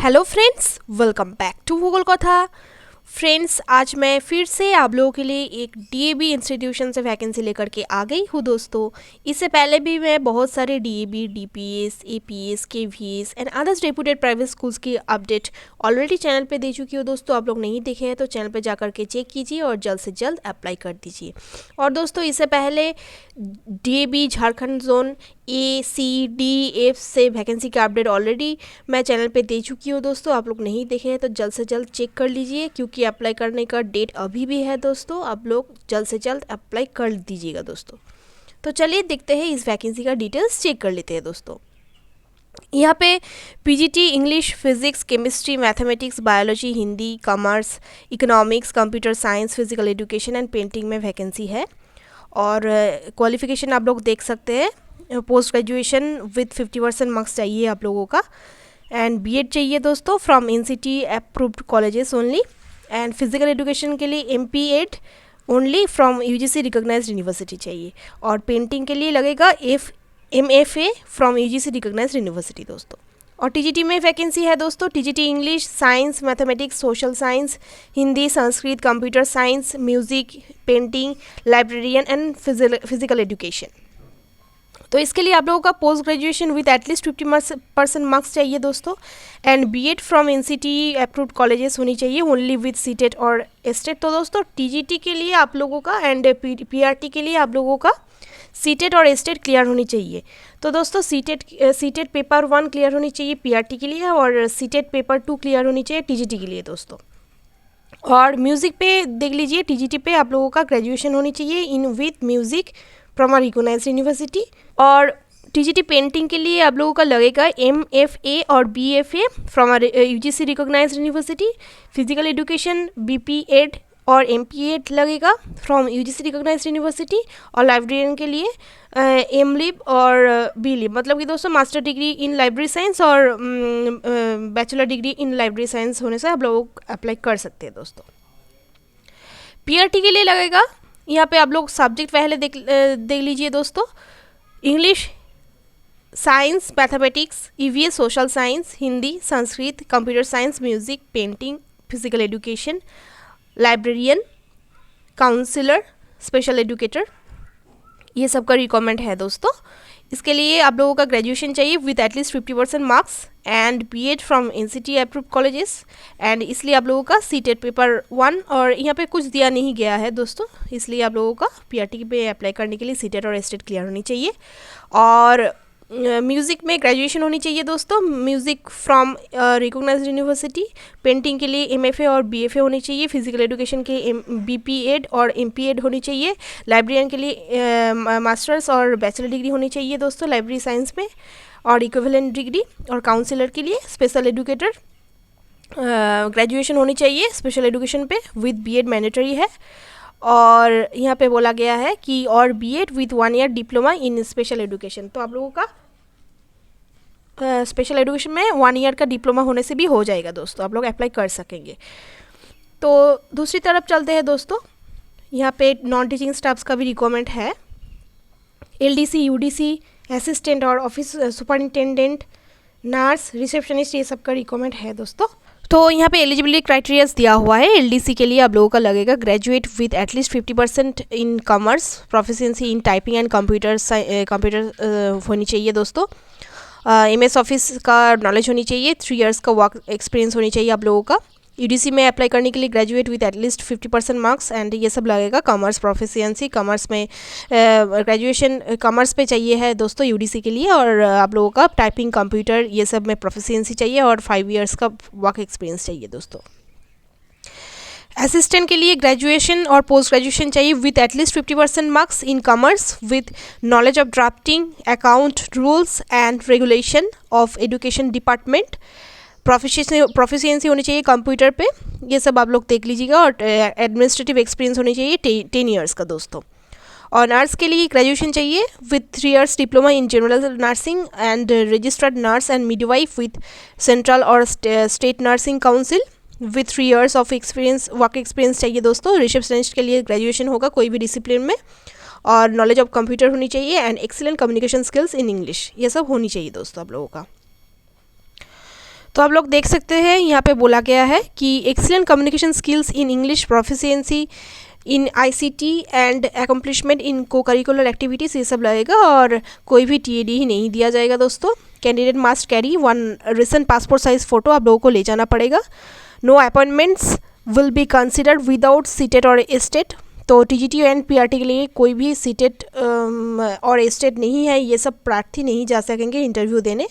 Hello friends, welcome back to Bhugol Katha. Friends, आज मैं फिर से आप लोगों के लिए एक डीएवी इंस्टीट्यूशन से वैकेंसी लेकर के आ गई हूँ दोस्तों। इससे पहले भी मैं बहुत सारे DAV, DPS, APS, KVS and others reputed private schools की अपडेट ऑलरेडी चैनल पे दे चुकी हूँ दोस्तों। आप लोग नहीं देखे हैं तो चैनल पे जाकर के चेक कीजिए और जल्द से जल्द अप्लाई कर दीजिए। और दोस्तों, इससे पहले डीएवी झारखंड जोन ACDF से वैकेंसी का अपडेट ऑलरेडी मैं चैनल पे दे चुकी हूँ दोस्तों। आप लोग नहीं देखे हैं तो जल्द से जल्द चेक कर लीजिए, क्योंकि अप्लाई करने का डेट अभी भी है दोस्तों। आप लोग जल्द से जल्द अप्लाई कर दीजिएगा दोस्तों। तो चलिए देखते हैं, इस वैकेंसी का डिटेल्स चेक कर लेते हैं दोस्तों। यहाँ पे PGT English, physics, chemistry, mathematics, biology, Hindi, commerce, economics, computer science, physical education and painting में वैकेंसी है। और क्वालिफिकेशन आप लोग देख सकते हैं, पोस्ट ग्रेजुएशन विथ 50% मार्क्स चाहिए आप लोगों का, एंड बीएड चाहिए दोस्तों from NCT approved colleges only. And physical education के लिए MPEd only from UGC recognised university चाहिए। और पेंटिंग के लिए लगेगा MFA from UGC recognised university दोस्तों। और टीजीटी में वैकेंसी है दोस्तों। TGT English, science, mathematics, social science, Hindi, Sanskrit, computer science, music, painting, librarian and physical education. तो इसके लिए आप लोगों का post graduation with at least 50% marks चाहिए दोस्तों। And BEd from NCT approved colleges होनी चाहिए ओनली विथ सीटेट और एस्टेट। तो दोस्तों, टीजीटी के लिए आप लोगों का एंड पीआरटी के लिए आप लोगों का सीटेट और एस्टेट क्लियर होनी चाहिए। तो दोस्तों, सीटेट पेपर 1 क्लियर होनी चाहिए पीआरटी के लिए, और सीटेट पेपर 2 क्लियर होनी चाहिए टीजीटी के लिए दोस्तों। और म्यूज़िक पे देख लीजिए, टीजीटी पे आप लोगों का ग्रेजुएशन होनी चाहिए in with music from a recognised university. और टीजीटी पेंटिंग के लिए आप लोगों का लगेगा MFA और BFA फ्रॉम अ UGC recognised university. Physical education BPEd और MPEd लगेगा फ्रॉम UGC रिकॉग्नाइज्ड यूनिवर्सिटी। और लाइब्रेरियन के लिए MLib और BLib, मतलब कि दोस्तों master degree in library science और bachelor degree in library science होने से आप लोग अप्लाई कर सकते हैं दोस्तों। पीआरटी के लिए लगेगा, यहाँ पे आप लोग सब्जेक्ट पहले देख लीजिए दोस्तों। English, science, mathematics, EVS, social science, Hindi, Sanskrit, computer science, music, painting, physical education, librarian, counsellor, special educator, ये सब का रिक्वायरमेंट है दोस्तों। इसके लिए आप लोगों का ग्रेजुएशन चाहिए with at least 50% marks and BEd from NCT approved colleges. And इसलिए आप लोगों का सीटेट पेपर 1, और यहाँ पे कुछ दिया नहीं गया है दोस्तों, इसलिए आप लोगों का पीआरटी पे अप्लाई करने के लिए सीटेट और एस्टेट क्लियर होनी चाहिए। और म्यूज़िक में ग्रेजुएशन होनी चाहिए दोस्तों, music from recognised university. Painting के लिए MFA और BFA होनी चाहिए। फिजिकल एजुकेशन के BPEd और MPEd होनी चाहिए। लाइब्रेरियन के लिए मास्टर्स और बैचलर डिग्री होनी चाहिए दोस्तों लाइब्रेरी साइंस में, और इक्विवेलेंट डिग्री। और काउंसलर के लिए स्पेशल एजुकेटर ग्रेजुएशन होनी चाहिए स्पेशल एजुकेशन पे विथ BEd मैंडेटरी है। और यहाँ पे बोला गया है कि और BEd with 1 year diploma in special education. तो आप लोगों का स्पेशल एजुकेशन में 1 ईयर का डिप्लोमा होने से भी हो जाएगा दोस्तों, आप लोग अप्लाई कर सकेंगे। तो दूसरी तरफ चलते हैं दोस्तों, यहाँ पे नॉन टीचिंग स्टाफ्स का भी रिक्वायरमेंट है। LDC, UDC, असिस्टेंट और ऑफिस सुपरिटेंडेंट, नर्स, रिसेप्शनिस्ट, ये सब का रिक्वायरमेंट है दोस्तों। तो यहाँ पे एलिजिबिलिटी क्राइटेरियाज दिया हुआ है। LDC के लिए आप लोगों का लगेगा graduate with at least 50% in commerce, proficiency in typing and computer होनी चाहिए दोस्तों। MS ऑफिस का नॉलेज होनी चाहिए। 3 इयर्स का वर्क एक्सपीरियंस होनी चाहिए आप लोगों का। UDC में अप्लाई करने के लिए graduate with at least 50% marks, and ये सब लगेगा। कॉमर्स प्रोफिशिएंसी, कॉमर्स में ग्रेजुएशन कॉमर्स पे चाहिए है दोस्तों UDC के लिए। और आप लोगों का टाइपिंग, कंप्यूटर, ये सब में प्रोफिशिएंसी चाहिए, और 5 इयर्स का वर्क एक्सपीरियंस चाहिए दोस्तों। असिस्टेंट के लिए ग्रेजुएशन और पोस्ट ग्रेजुएशन चाहिए with at least 50% marks in commerce with knowledge of drafting, account, rules and regulation of education department. Proficiency होनी चाहिए कंप्यूटर पे, ये सब आप लोग देख लीजिएगा। और एडमिनिस्ट्रेटिव एक्सपीरियंस होनी चाहिए 10 इयर्स का दोस्तों। और नर्स के लिए ग्रेजुएशन चाहिए with 3 years diploma in general nursing and registered nurse and midwife with central और state nursing council with 3 years of experience, work experience चाहिए दोस्तों। रिसेप्शनिस्ट के लिए ग्रेजुएशन होगा कोई भी डिसिप्लिन में, और नॉलेज ऑफ कंप्यूटर होनी चाहिए and excellent communication skills in English, ये सब होनी चाहिए दोस्तों आप लोगों का। तो आप लोग देख सकते हैं यहाँ पे बोला गया है कि excellent communication skills in English, proficiency in ICT and accomplishment in co curricular activities, ये सब लगेगा और कोई भी टीएडी ही नहीं दिया जाएगा दोस्तों। Candidate must carry 1 recent passport size photo आप लोगों को ले जाना पड़ेगा। No appointments will be considered without CTET और एस्टेट। तो टीजीटी एंड पीआरटी के लिए कोई भी सीटेट और एस्टेट नहीं है, ये सब प्रार्थी नहीं जा सकेंगे इंटरव्यू देने।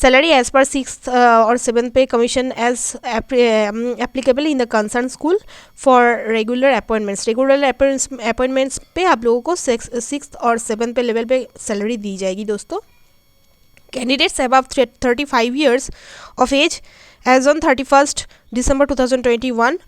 सैलरी एज पर 6th और 7th pay commission as applicable in the concern school for regular appointments. Regular appointments पे आप लोगों को 6th और 7th पे लेवल पे सैलरी दी जाएगी दोस्तों। Candidates above 35 years of age age on 31st December 2021।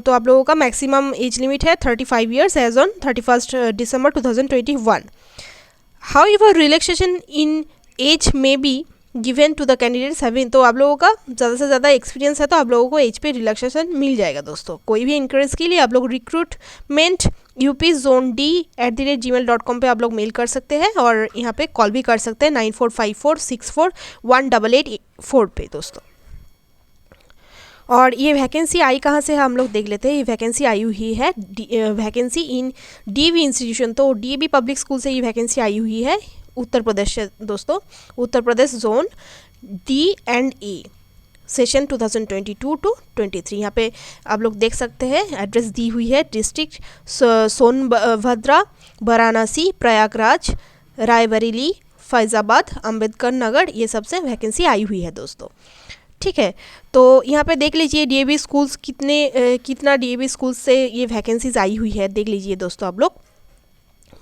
तो आप लोगों का मैक्सिमम एज लिमिट है 35 years age on 31st December 2021। However relaxation in age may be given to the candidates having. तो आप लोगों का ज़्यादा से ज़्यादा एक्सपीरियंस है तो आप लोगों को एज पे रिलैक्सेशन मिल जाएगा दोस्तों। कोई भी इंक्रीज के लिए आप लोग रिक्रूटमेंट upzone@gmail.com पे आप लोग मेल कर सकते हैं और यहाँ पे कॉल भी कर सकते हैं 9454641884 पे दोस्तों। और ये वैकेंसी आई कहाँ से है हम लोग देख लेते हैं। ये वैकेंसी आई हुई है वैकेंसी इन डीएवी इंस्टीट्यूशन। तो डीएवी पब्लिक स्कूल से ये वैकेंसी आई हुई है उत्तर प्रदेश से दोस्तों। Uttar Pradesh zone D&A session 2022-23। यहाँ पे आप लोग देख सकते हैं एड्रेस दी हुई है। डिस्ट्रिक्ट सोनभद्रा, वाराणसी, प्रयागराज, रायबरेली, फैज़ाबाद, अंबेडकर नगर, ये सबसे वैकेंसी आई हुई है दोस्तों। ठीक है, तो यहाँ पे देख लीजिए डीएवी स्कूल्स कितना डीएवी स्कूल्स से ये वैकेंसीज आई हुई है देख लीजिए दोस्तों आप लोग।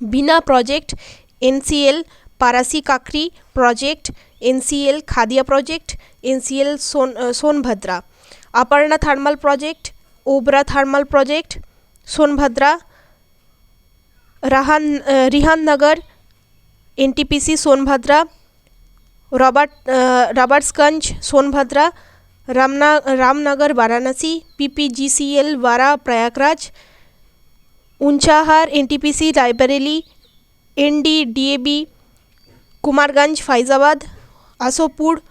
बिना project NCL Parasi Kakri project, NCL Khadia project, NCL Sonbhadra, Aparna thermal project, Obra thermal project Sonbhadra, Rihan Nagar, NTPC Sonbhadra, Robertsganj Sonbhadra, Ramnagar Varanasi, PPGCL वारा प्रयागराज, ऊंचाहार NTPC रायबरेली, ND-DAB कुमारगंज फैज़ाबाद, आसोपुर,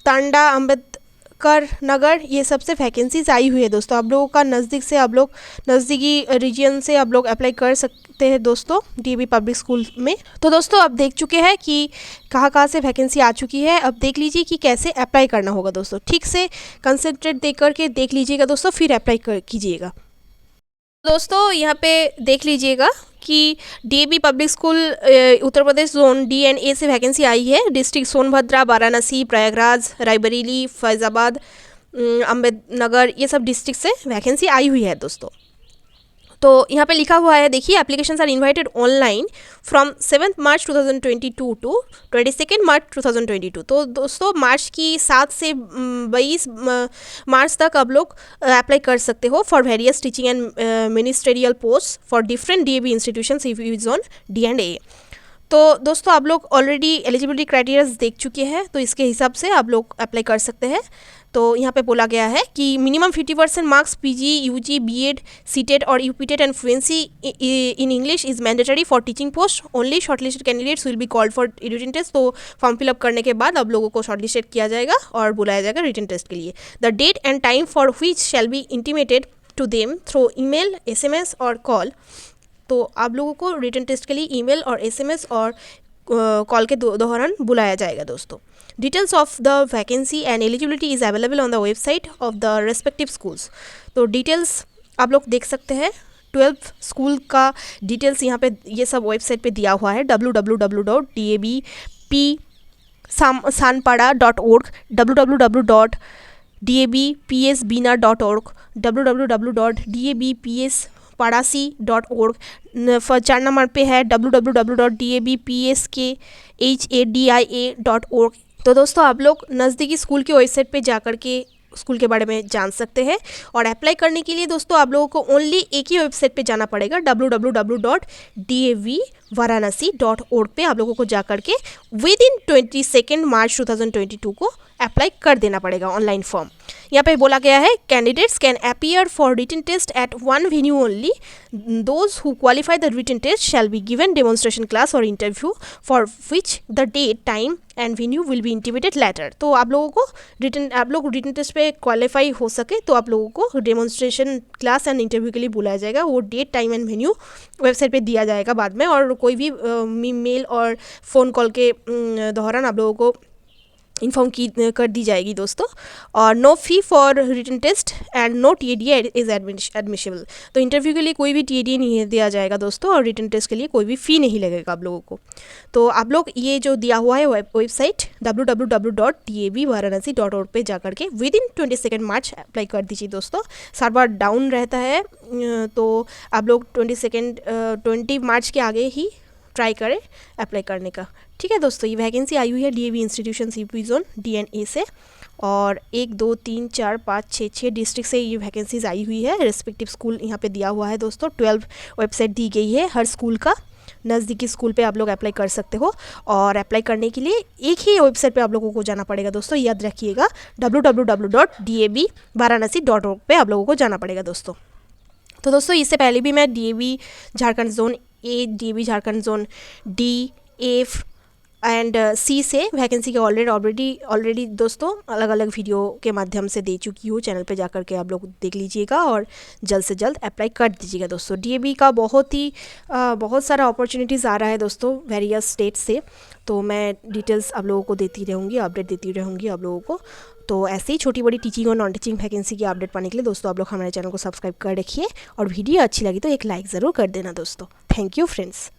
तांडा, अंबेडकर नगर, ये सबसे वैकेंसीज आई हुई है दोस्तों। आप लोगों का नज़दीक से आप लोग नज़दीकी रीजन से आप लोग अप्लाई कर सकते हैं दोस्तों डीएवी पब्लिक स्कूल में। तो दोस्तों अब देख चुके हैं कि कहाँ से वैकेंसी आ चुकी है। अब देख लीजिए कि कैसे अप्लाई करना होगा दोस्तों। ठीक से कंसंट्रेट दे करके देख लीजिएगा दोस्तों, फिर अप्लाई कीजिएगा दोस्तों। यहाँ पे देख लीजिएगा कि DAV public school Uttar Pradesh zone D&A से वैकेंसी आई है। डिस्ट्रिक्ट सोनभद्रा, वाराणसी, प्रयागराज, रायबरेली, फैज़ाबाद, अम्बेडनगर, ये सब डिस्ट्रिक्ट से वैकेंसी आई हुई है दोस्तों। तो यहाँ पे लिखा हुआ है देखिए, applications are invited online from 7th March 2022 to 22nd March 2022। तो दोस्तों मार्च की 7 से 22 मार्च तक आप लोग अप्लाई कर सकते हो for various teaching and ministerial post for different DAV institutions is on D&A। तो दोस्तों आप लोग ऑलरेडी एलिजिबिलिटी क्राइटेरियाज देख चुके हैं, तो इसके हिसाब से आप लोग अप्लाई कर सकते हैं। तो यहाँ पे बोला गया है कि minimum 50% marks PG, UG, BEd, CTET और UPTET and fluency in English is mandatory for teaching post. Only shortlisted candidates will be called for written test. तो फॉर्म फिलअप करने के बाद आप लोगों को शॉर्टलिस्टेड किया जाएगा और बुलाया जाएगा रिटन टेस्ट के लिए। The date and time for which shall be intimated to them through email, SMS और कॉल। तो आप लोगों को रिटन टेस्ट के लिए ईमेल और SMS और कॉल के दौरान बुलाया जाएगा दोस्तों। Details of the vacancy and eligibility is available on the website of the respective schools. तो डिटेल्स आप लोग देख सकते हैं। 12 स्कूल का डिटेल्स यहाँ पे ये सब वेबसाइट पे दिया हुआ है www.dabpsanpada.org, www.dabpsbina.org, www.dabpsparasi.org। 4 नंबर पे है www.dabpskhdia.org। तो दोस्तों आप लोग नज़दीकी स्कूल के वेबसाइट पे जा कर के स्कूल के बारे में जान सकते हैं। और अप्लाई करने के लिए दोस्तों आप लोगों को ओनली एक ही वेबसाइट पे जाना पड़ेगा www.davvaranasi.org पे आप लोगों को जा कर के विद इन 22nd March 2022 को अप्लाई कर देना पड़ेगा ऑनलाइन फॉर्म। यहाँ पे बोला गया है candidates can appear for written test at one venue only. Those who qualify the written test shall be given demonstration class और interview for which the date time and venue will be intimated later. तो आप लोगों को आप लोग written test पे qualify हो सके तो आप लोगों को डेमोन्स्ट्रेशन क्लास एंड इंटरव्यू के लिए बुलाया जाएगा. वो date time and venue website पे दिया जाएगा बाद में, और कोई भी मेल और फ़ोन कॉल के दौरान आप लोगों को इन्फॉर्म कर दी जाएगी दोस्तों. और no fee for written test and no TADA is admissible. तो इंटरव्यू के लिए कोई भी TADA नहीं दिया जाएगा दोस्तों, और रिटन टेस्ट के लिए कोई भी फ़ी नहीं लगेगा आप लोगों को. तो आप लोग ये जो दिया हुआ है वेबसाइट www.dabvaranasi.org पे जाकर के विदिन 22 मार्च अप्लाई कर दीजिए दोस्तों. सर्वर डाउन रहता है, तो आप लोग 20 मार्च के आगे ही ट्राई करें अप्लाई करने का. ठीक है दोस्तों, ये वैकेंसी आई हुई है DAV institution CP zone DNA से, और 1 2 3 4 5 6 डिस्ट्रिक्ट से ये वैकेंसीज आई हुई है. रिस्पेक्टिव स्कूल यहाँ पे दिया हुआ है दोस्तों. 12 वेबसाइट दी गई है हर स्कूल का. नज़दीकी स्कूल पे आप लोग अप्लाई कर सकते हो, और अप्लाई करने के लिए एक ही वेबसाइट पे आप लोगों को जाना पड़ेगा दोस्तों. याद रखिएगा www.dabvaranasi.org पे आप लोगों को जाना पड़ेगा दोस्तों. तो दोस्तों इससे पहले भी मैं DAV Jharkhand zone A, DAV Jharkhand zone D, F and C से वैकेंसी के ऑलरेडी दोस्तों अलग अलग वीडियो के माध्यम से दे चुकी हूँ. चैनल पे जाकर के आप लोग देख लीजिएगा और जल्द से जल्द अप्लाई कर दीजिएगा दोस्तों. DAV का बहुत सारा अपॉर्चुनिटीज़ आ रहा है दोस्तों वेरियस स्टेट से. तो मैं डिटेल्स आप लोगों को देती रहूँगी, अपडेट देती रहूँगी आप लोगों को. तो ऐसे ही छोटी बड़ी टीचिंग और नॉन टीचिंग वैकेंसी की अपडेट पाने के लिए दोस्तों आप लोग हमारे चैनल को सब्सक्राइब कर रखिए, और वीडियो अच्छी लगी तो एक लाइक ज़रूर कर देना दोस्तों. Thank you friends.